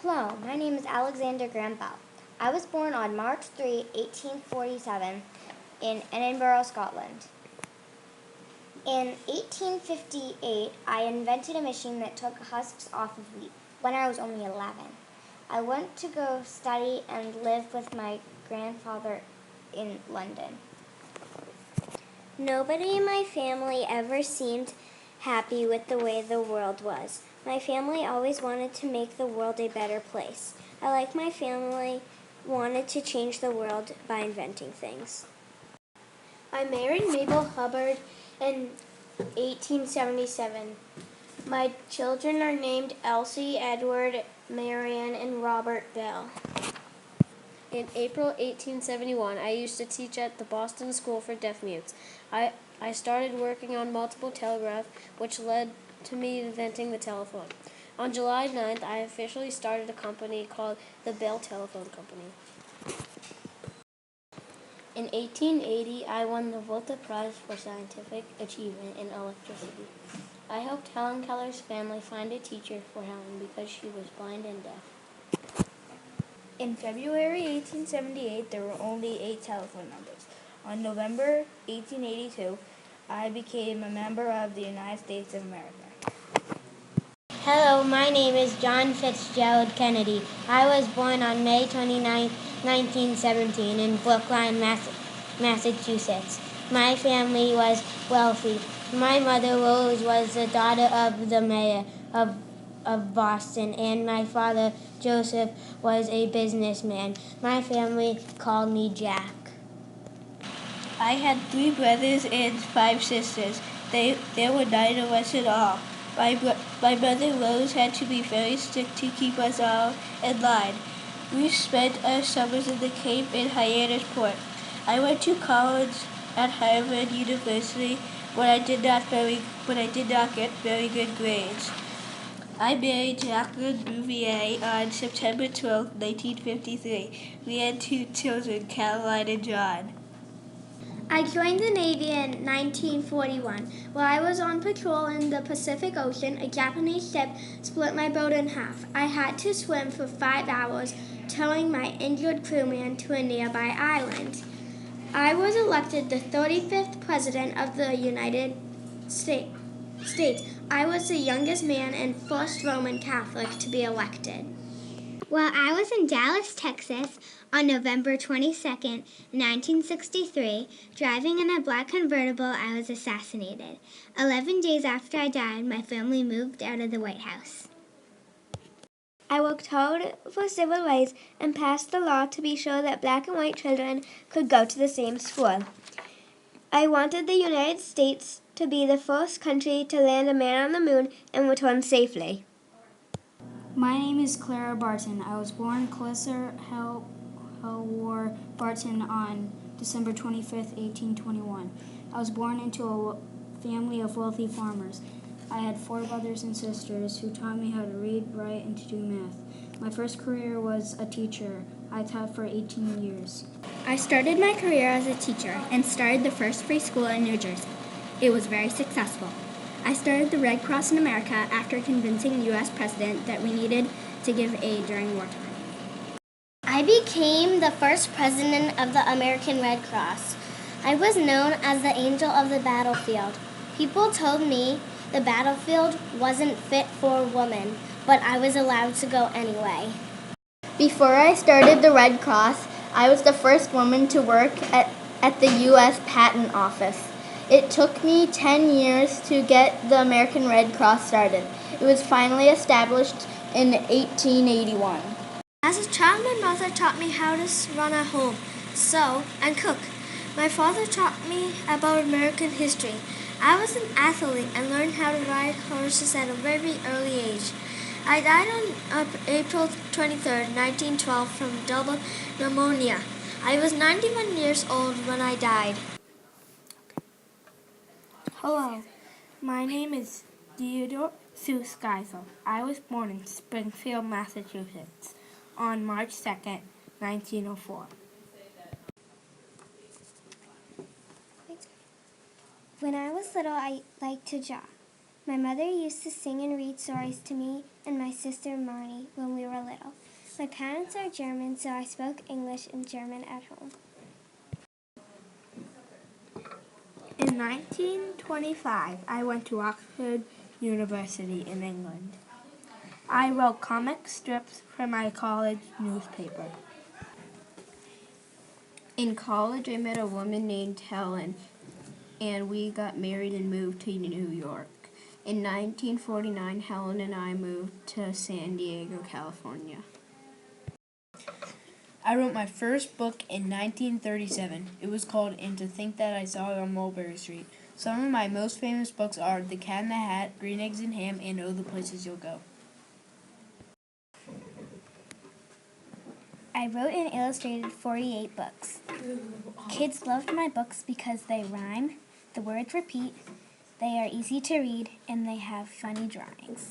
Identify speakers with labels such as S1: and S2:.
S1: Hello, my name is Alexander Graham Bell. I was born on March 3, 1847 in Edinburgh, Scotland. In 1858, I invented a machine that took husks off of wheat when I was only 11. I went to go study and live with my grandfather in London. Nobody in my family ever seemed happy with the way the world was. My family always wanted to make the world a better place. I, like my family, wanted to change the world by inventing things.
S2: I married Mabel Hubbard in 1877. My children are named Elsie, Edward, Marion, and Robert Bell.
S3: In April 1871, I used to teach at the Boston School for Deaf Mutes. I started working on multiple telegraph, which led to me inventing the telephone. On July 9th, I officially started a company called the Bell Telephone Company.
S2: In 1880, I won the Volta Prize for Scientific Achievement in Electricity. I helped Helen Keller's family find a teacher for Helen because she was blind and deaf.
S4: In February 1878, there were only 8 telephone numbers. On November 1882, I became a member of the United States of America.
S1: Hello, my name is John Fitzgerald Kennedy. I was born on May 29, 1917 in Brookline, Massachusetts. My family was wealthy. My mother, Rose, was the daughter of the mayor of Boston, and my father, Joseph, was a businessman. My family called me Jack.
S4: I had 3 brothers and 5 sisters. There were 9 of us in all. My mother, Rose, had to be very strict to keep us all in line. We spent our summers in the Cape and Hyannisport. I went to college at Harvard University, but I did not get very good grades. I married Jacqueline Bouvier on September 12, 1953. We had 2 children, Caroline and John.
S5: I joined the Navy in 1941. While I was on patrol in the Pacific Ocean, a Japanese ship split my boat in half. I had to swim for 5 hours, towing my injured crewman to a nearby island. I was elected the 35th President of the United States. I was the youngest man and first Roman Catholic to be elected.
S1: While I was in Dallas, Texas, on November 22, 1963, driving in a black convertible, I was assassinated. 11 days after I died, my family moved out of the White House. I worked hard for civil rights and passed the law to be sure that black and white children could go to the same school. I wanted the United States to be the first country to land a man on the moon and return safely.
S6: My name is Clara Barton. I was born Clarissa Helwar Barton on December 25th, 1821. I was born into a family of wealthy farmers. I had 4 brothers and sisters who taught me how to read, write, and to do math. My first career was a teacher. I taught for 18 years.
S5: I started my career as a teacher and started the first free school in New Jersey. It was very successful. I started the Red Cross in America after convincing the U.S. President that we needed to give aid during wartime.
S1: I became the first president of the American Red Cross. I was known as the angel of the battlefield. People told me the battlefield wasn't fit for a woman, but I was allowed to go anyway.
S2: Before I started the Red Cross, I was the first woman to work at the U.S. Patent Office. It took me 10 years to get the American Red Cross started. It was finally established in 1881.
S5: As a child, my mother taught me how to run a home, sew, and cook. My father taught me about American history. I was an athlete and learned how to ride horses at a very early age. I died on April 23, 1912 from double pneumonia. I was 91 years old when I died.
S4: Hello, my name is Theodore Seuss Geisel. I was born in Springfield, Massachusetts on March 2nd, 1904.
S1: When I was little, I liked to draw.
S5: My mother used to sing and read stories to me and my sister Marnie when we were little. My parents are German, so I spoke English and German at home.
S7: In 1925, I went to Oxford University in England. I wrote comic strips for my college newspaper. In college, I met a woman named Helen, and we got married and moved to New York. In 1949, Helen and I moved to San Diego, California.
S8: I wrote my first book in 1937. It was called And to Think That I Saw It on Mulberry Street. Some of my most famous books are The Cat in the Hat, Green Eggs and Ham, and Oh, the Places You'll Go.
S9: I wrote and illustrated 48 books. Kids loved my books because they rhyme, the words repeat, they are easy to read, and they have funny drawings.